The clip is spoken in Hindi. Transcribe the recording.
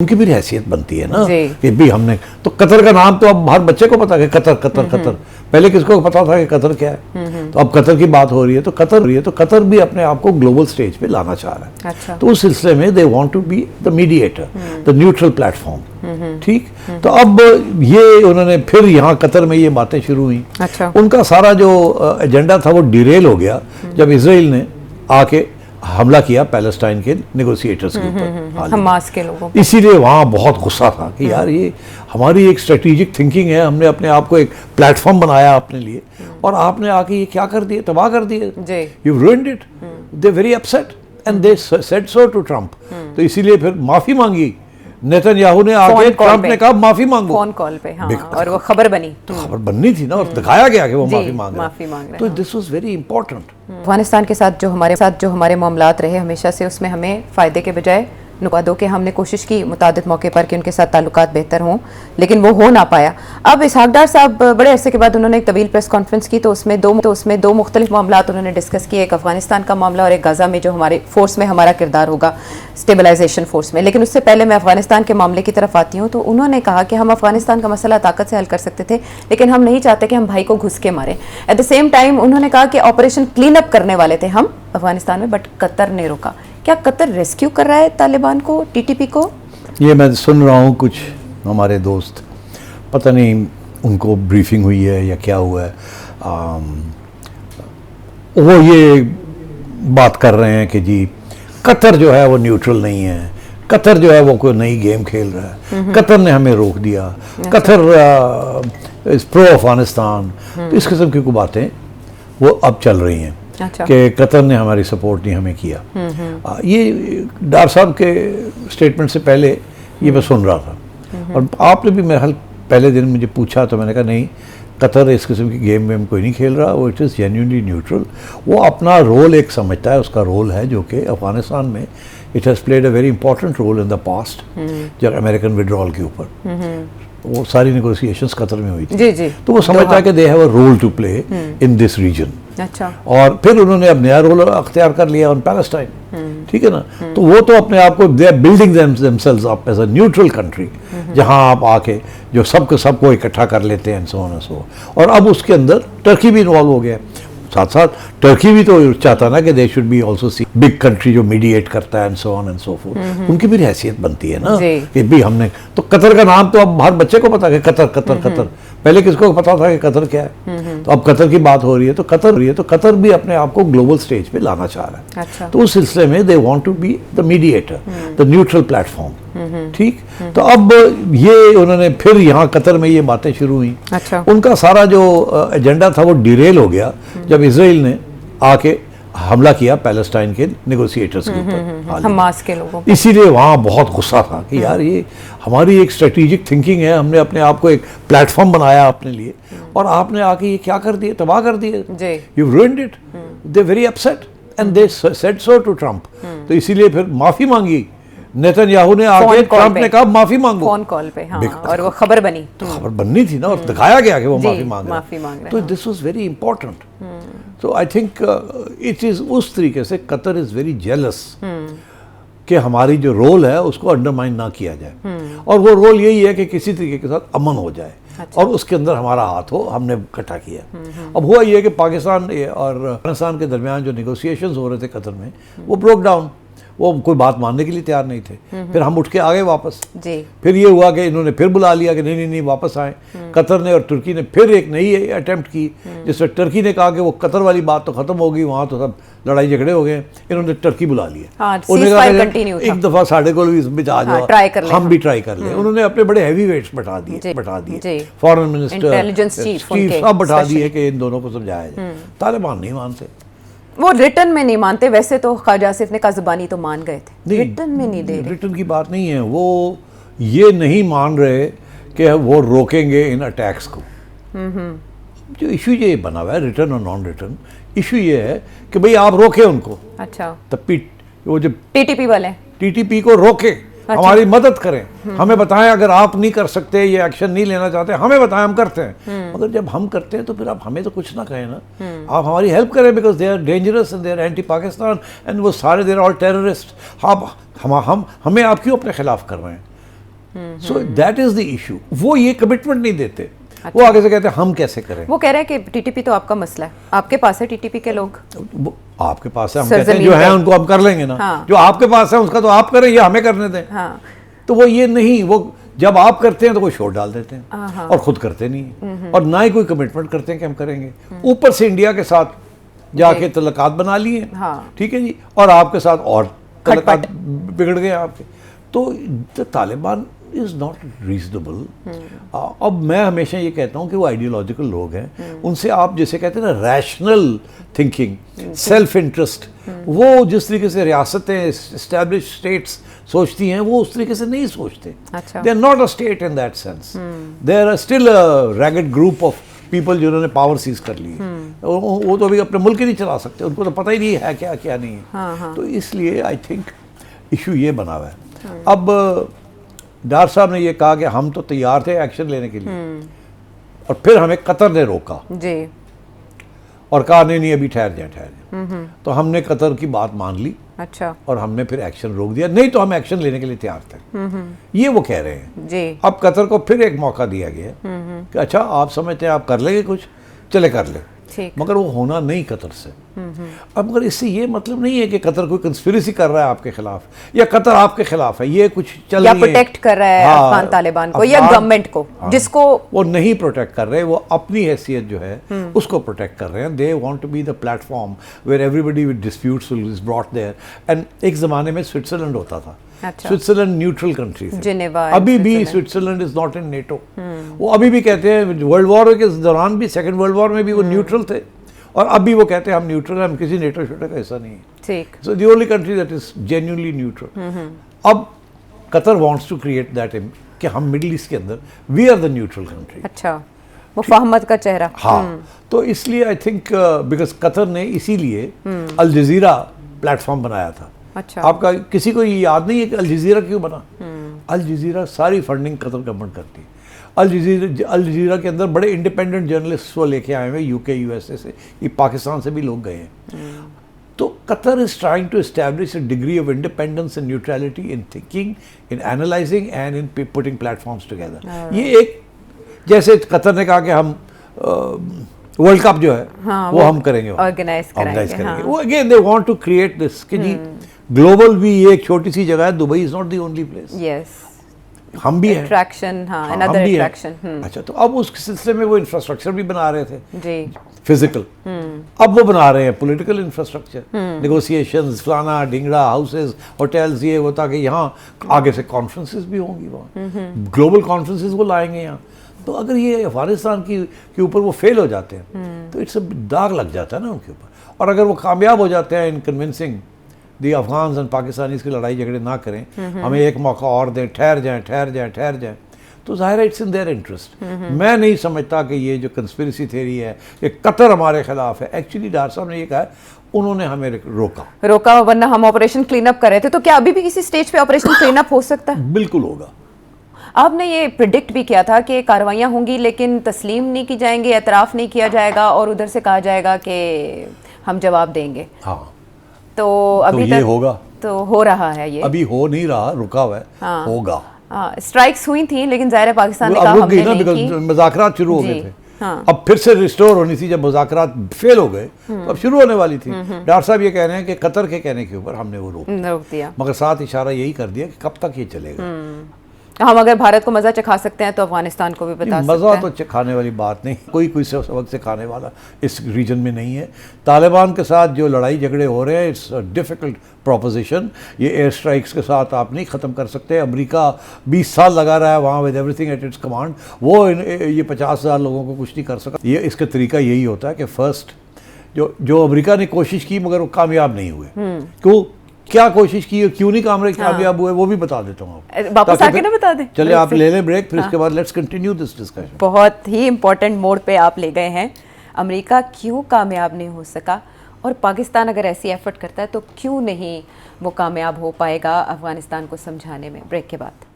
उनकी भी हैसियत बनती है ना कि भी हमने तो कतर का नाम तो अब हर बच्चे को पता है कतर कतर कतर। पहले किसको पता था कि कतर क्या है? तो अब कतर की बात हो रही है तो कतर भी अपने आप को ग्लोबल स्टेज पे लाना चाह रहा है। अच्छा। तो उस सिलसिले में they want to be the mediator, the neutral platform. ठीक। तो अब ये उन्होंने फिर यहाँ कतर में ये बातें शुरू हुई। अच्छा। उनका सारा जो एजेंडा था वो डिरेल हो गया जब इसराइल ने आके हमला किया पैलेस्टाइन के नेगोशिएटर्स के ऊपर, हमास के लोगों। इसीलिए वहाँ बहुत गुस्सा था कि यार ये हमारी एक स्ट्रेटेजिक थिंकिंग है, हमने अपने आप को एक प्लेटफॉर्म बनाया अपने लिए और आपने आके ये क्या कर दिए, तबाह कर दिए। You ruined it. They very upset and they said so to Trump. तो इसीलिए फिर माफी मांगी नेतन्याहू ने आके, ट्रम्प ने कहा माफी मांगो फोन कॉल पे। हाँ, और वो खबर बनी। तो खबर बननी थी ना और दिखाया गया कि वो माफी मांग रहे हैं। तो this was very important. Afghanistan के साथ जो हमारे मामलात रहे हमेशा से, उसमें हमें फ़ायदे के बजाय नुकसानों के हमने कोशिश की मुतादिद मौके पर कि उनके साथ ताल्लुकात बेहतर हों, लेकिन वो हो ना पाया। अब इसहाक डार साहब बड़े अरसे के बाद उन्होंने एक तवील प्रेस कॉन्फ्रेंस की, तो उसमें दो मुख्तलिफ मामलात उन्होंने डिस्कस किए, एक अफगानिस्तान का मामला और एक गाज़ा में जो हमारे फोर्स में हमारा किरदार होगा स्टेबलाइजेशन फोर्स में। लेकिन उससे पहले मैं अफगानिस्तान के मामले की तरफ आती हूँ। तो उन्होंने कहा कि हम अफगानिस्तान का मसला ताकत से हल कर सकते थे, लेकिन हम नहीं चाहते कि हम भाई को घुस के मारें। एट द सेम टाइम उन्होंने कहा कि ऑपरेशन क्लीन अप करने वाले थे हम अफगानिस्तान में, बट कतर ने रोका। क्या कतर रेस्क्यू कर रहा है तालिबान को, टीटीपी को? ये मैं सुन रहा हूँ, कुछ हमारे दोस्त, पता नहीं उनको ब्रीफिंग हुई है या क्या हुआ है, वो ये बात कर रहे हैं कि जी कतर जो है वो न्यूट्रल नहीं है, कतर जो है वो कोई नई गेम खेल रहा है, कतर ने हमें रोक दिया, कतर इस प्रो अफगानिस्तान। तो इस किस्म की कोई बातें वो अब चल रही हैं। अच्छा। कि कतर ने हमारी सपोर्ट नहीं हमें किया। ये डार साहब के स्टेटमेंट से पहले ये मैं सुन रहा था और आपने भी मेरे हाल पहले दिन मुझे पूछा तो मैंने कहा नहीं, कतर इस किस्म की गेम में कोई नहीं खेल रहा, वो इट इज़ जेन्युइनली न्यूट्रल। वो अपना रोल एक समझता है, उसका रोल है जो कि अफगानिस्तान में it has played a very important role in the past. जब अमेरिकन विड्रॉल के ऊपर वो सारी नेगोशिएशंस कतर में हुई थी। जी। तो वो समझता है कि they have a role to play in this region. अच्छा। और फिर उन्होंने अब नया रोल अख्तियार कर लिया ऑन पैलेस्टाइन। ठीक है ना। तो वो तो अपने आप को they are building themselves up as a neutral country, जहां आप आके जो सबको इकट्ठा कर लेते हैं सो ऑन सो। और अब उसके अंदर टर्की भी इन्वॉल्व हो गया, साथ साथ टर्की भी तो चाहता ना कि they should be also C big country जो मीडिएट करता है and so on and so fourth. उनकी भी हैसियत बनती है ना कि भी हमने तो कतर का नाम तो अब हर बच्चे को पता है कतर कतर कतर। पहले किसको पता था कि कतर क्या है? तो अब कतर की बात हो रही है तो कतर भी अपने आप को ग्लोबल स्टेज पे लाना चाह रहा है। अच्छा। तो उस सिलसिले में they want to be the mediator, the neutral platform. ठीक। तो अब ये उन्होंने फिर यहाँ कतर में ये बातें शुरू हुई। अच्छा। उनका सारा जो एजेंडा था वो डिरेल हो गया जब इसराइल ने आके हमला किया पैलेस्टाइन के नेगोशिएटर्स के ऊपर, हमास के लोगों। इसीलिए वहाँ बहुत गुस्सा था कि यार ये हमारी एक स्ट्रेटेजिक थिंकिंग है, हमने अपने आप को एक प्लेटफॉर्म बनाया अपने लिए और आपने आके ये क्या कर दिए, तबाह कर दिए। You ruined it. They very upset and they said so to Trump. तो इसीलिए फिर माफी मांगी नेतन्याहू ने आके, ट्रम्प ने कहा माफी मांगो फोन कॉल पे। हाँ, और वो खबर बनी। तो खबर बननी थी ना और दिखाया गया कि वो माफी मांग रहे हैं। तो दिस वाज वेरी इंपॉर्टेंट। तो आई थिंक इट इज उस तरीके से कतर इज वेरी जेलस कि हमारी जो रोल है उसको अंडरमाइन ना किया जाए और वो रोल यही है कि किसी तरीके के साथ अमन हो जाए। अच्छा। और उसके अंदर हमारा हाथ हो, हमने इकट्ठा किया। अब हुआ ये कि पाकिस्तान और अफगानिस्तान के दरमियान जो नेगोशिएशंस हो रहे थे कतर में वो ब्रोक डाउन, वो कोई बात मानने के लिए तैयार नहीं थे। फिर हम उठ के आ गए वापस। जी। फिर ये हुआ कि इन्होंने फिर बुला लिया कि नहीं वापस आए। कतर ने और तुर्की ने फिर एक नई अटेम्प्ट की जिसमें टर्की ने कहा कि वो कतर वाली बात तो खत्म होगी, वहाँ तो सब लड़ाई झगड़े हो गए। इन्होंने टर्की बुला लिया। हाँ, एक दफा साढ़े को भी इसमें आ जाओ, हम भी ट्राई कर ले। उन्होंने अपने बड़े हैवी वेट्स बैठा दिए, फॉरेन मिनिस्टर चीफ अब बैठा दिए कि इन दोनों को समझाया जाए। तालिबान नहीं मानते, वो रिटर्न में नहीं मानते। वैसे तो ख्वाजा आसिफ ने कहा ज़ुबानी तो मान गए थे, रिटर्न में नहीं दे रहे। रिटर्न की बात नहीं है, वो ये नहीं मान रहे कि वो रोकेंगे इन अटैक्स को। जो इशू ये बना हुआ है रिटर्न और नॉन रिटर्न, इशू ये है कि भाई आप रोके उनको। अच्छा। तब वो जो टीटीपी वाले टीटीपी को रोके। अच्छा। हमारी मदद करें, हमें बताएं अगर आप नहीं कर सकते, ये एक्शन नहीं लेना चाहते, हमें बताएं, हम करते हैं। मगर जब हम करते हैं तो फिर आप हमें तो कुछ ना कहें ना, आप हमारी हेल्प करें because they are dangerous and they are anti Pakistan and वो सारे दे आर ऑल टेररिस्ट। आप हम हमें आप क्यों अपने खिलाफ कर रहे हैं? So that is the issue. वो ये कमिटमेंट नहीं देते। वो आगे से कहते हैं हम कैसे करें। वो कह रहे हैं कि टीटीपी तो आपका मसला है, आपके पास है टीटीपी के लोग। वो आपके पास है, हम कहते हैं जो है उनको हम कर लेंगे ना। हाँ। जो आपके पास है उसका तो आप करें, ये हमें करने दें। हाँ। तो वो ये नहीं, वो जब आप करते हैं तो वो शोर डाल देते हैं और खुद करते नहीं, और ना ही कोई कमिटमेंट करते हैं कि हम करेंगे। ऊपर से इंडिया के साथ जाके तल्लुकात बना लिए, हाँ। ठीक है जी, और आपके साथ और तल्लुकात बिगड़ गए आपके। तो तालिबान इज नॉट रीजनेबल। अब मैं हमेशा ये कहता हूँ कि वो आइडियोलॉजिकल लोग हैं, उनसे आप जैसे कहते हैं ना रैशनल थिंकिंग, सेल्फ इंटरेस्ट, वो जिस तरीके से रियासतें एस्टैब्लिश स्टेट्स सोचती हैं वो उस तरीके से नहीं सोचते। अच्छा। They are not a state in that sense, they are still a ragged group of people जिन्होंने पावर सीज कर ली है। वो तो अभी अपने मुल्क ही नहीं चला सकते, उनको तो पता ही नहीं है क्या क्या नहीं है। तो इसलिए आई थिंक इशू ये बना हुआ है। अब डार साहब ने ये कहा कि हम तो तैयार थे एक्शन लेने के लिए, और फिर हमें कतर ने रोका जी, और कहा नहीं अभी ठहर जाए। तो हमने कतर की बात मान ली। अच्छा। और हमने फिर एक्शन रोक दिया, नहीं तो हम एक्शन लेने के लिए तैयार थे। ये वो कह रहे हैं जी। अब कतर को फिर एक मौका दिया गया कि अच्छा आप समझते हैं आप कर लेंगे कुछ, चले कर ले, मगर वो होना नहीं कतर से। अब मगर इससे ये मतलब नहीं है कि कतर कोई कंस्पिरेसी कर रहा है आपके खिलाफ, या कतर आपके खिलाफ है, ये कुछ चल या रही है, प्रोटेक्ट कर रहा है अफगान तालिबान को या गवर्नमेंट को, जिसको वो नहीं प्रोटेक्ट कर रहे। वो अपनी हैसियत जो है उसको प्रोटेक्ट कर रहे हैं। They want to be the platform where everybody with disputes is brought there. And एक ज़माने में स्विट्जरलैंड होता था। अच्छा। स्विट्जरलैंड न्यूट्रल कंट्री थी। जिनेवा, अभी भी Switzerland is not in NATO. वो अभी भी कहते हैं, वर्ल्ड वॉर के दौरान भी, सेकेंड वर्ल्ड वॉर में भी वो न्यूट्रल थे, और अभी वो कहते हैं हम न्यूट्रल हैं, हम किसी नेटो शोटो का हिस्सा नहीं है। ठीक। So the only country that is genuinely neutral. अब Qatar wants to create that कि हम मिडिल ईस्ट के अंदर we are the neutral country. अच्छा, वो फहमत का चेहरा। हाँ। तो इसलिए आई थिंक बिकॉज कतर ने इसीलिए अल जजीरा प्लेटफॉर्म बनाया था। अच्छा। आपका किसी को ये याद नहीं है कि अल जजीरा क्यों बना? अल जजीरा सारी फंडिंग कतर गवर्नमेंट करती है। अल जजीरा के अंदर बड़े इंडिपेंडेंट जर्नलिस्ट वो लेके आए हुए यूके यूएसए से, ये पाकिस्तान से भी लोग गए हैं। तो Qatar is trying to establish a degree of independence and neutrality in thinking, in analysing and in putting platforms together. ये एक, जैसे कतर ने कहा कि हम वर्ल्ड कप जो है वो हम करेंगे, ऑर्गेनाइज करेंगे। वो again they want to create this कि जी ग्लोबल भी एक छोटी सी जगह है, Dubai is not the only place. Yes, हम भी हैं अट्रैक्शन। हाँ, अनदर अट्रैक्शन। अच्छा, तो अब उस सिलसिले में वो इंफ्रास्ट्रक्चर भी बना रहे थे जी, फिजिकल। अब वो बना रहे हैं पॉलिटिकल इंफ्रास्ट्रक्चर, नेगोशिएशंस, फलाना ढिंगड़ा, हाउसेस, होटल्स, ये वो, ताकि यहाँ आगे से कॉन्फ्रेंसेस भी होंगी, वहाँ ग्लोबल कॉन्फ्रेंसेस वो लाएंगे यहाँ। तो अगर ये अफगानिस्तान के ऊपर वो फेल हो जाते हैं तो इट्स दाग लग जाता है ना उनके ऊपर। और अगर वो कामयाब हो जाते हैं in convincing the Afghan and Pakistanis की लड़ाई झगड़े ना करें, हमें एक मौका और दें, ठहर जाएं, तो ज़ाहिर है इट्स इन देयर इंटरेस्ट। मैं नहीं समझता कि ये जो कंस्पिरेसी थ्योरी है कि कतर हमारे खिलाफ है। एक्चुअली डार साहब ने ये कहा है, उन्होंने हमें रोका, वरना हम ऑपरेशन क्लीन अप कर रहे थे। तो क्या अभी भी किसी स्टेज पे ऑपरेशन क्लीन अप हो सकता है? बिल्कुल होगा। आपने ये प्रिडिक्ट भी किया था कि कार्रवाइयाँ होंगी लेकिन तस्लीम नहीं की जाएंगी, एतराफ़ नहीं किया जाएगा, और उधर से कहा जाएगा कि हम जवाब देंगे। हाँ, तो अभी तो ये होगा, तो हो रहा है, ये अभी हो नहीं रहा, रुका हुआ है। हाँ, होगा। स्ट्राइक्स हुई थी लेकिन ज़ाहिर है पाकिस्तान ने कहा हमने नहीं की। मुज़ाकरात शुरू हो गए थे। हाँ। अब फिर से रिस्टोर होनी थी, जब मुज़ाकरात फेल हो गए तो अब शुरू होने वाली थी। डार साहब ये कह रहे हैं कि कतर के कहने के ऊपर हमने वो रोक दिया, मगर साथ इशारा यही कर दिया कि कब तक ये चलेगा। हम अगर भारत को मज़ा चखा सकते हैं तो अफगानिस्तान को भी बता सकते हैं। मज़ा तो चखाने वाली बात नहीं, कोई सबक सिखाने वाला इस रीजन में नहीं है। तालिबान के साथ जो लड़ाई झगड़े हो रहे हैं, इट्स अ डिफ़िकल्ट प्रोपोजिशन। ये एयर स्ट्राइक्स के साथ आप नहीं ख़त्म कर सकते। अमेरिका 20 साल लगा रहा है वहाँ with everything at its command, वो ये 50,000 लोगों को कुछ नहीं कर सका। ये इसका तरीका यही होता है कि फर्स्ट जो अमेरिका ने कोशिश की मगर वो कामयाब नहीं हुए। क्यों, क्या कोशिश की, क्यों नहीं कामयाब हुए, वो भी बता देता हूँ। वापस आके ना बता दें। चलिए आप ले लें ब्रेक, फिर इसके बाद लेट्स कंटिन्यू दिस डिस्कशन। बहुत ही इंपॉर्टेंट मोड पे आप ले गए हैं। अमेरिका क्यों कामयाब नहीं हो सका, और पाकिस्तान अगर ऐसी एफर्ट करता है तो क्यों नहीं वो कामयाब हो पाएगा अफगानिस्तान को समझाने में। ब्रेक के बाद।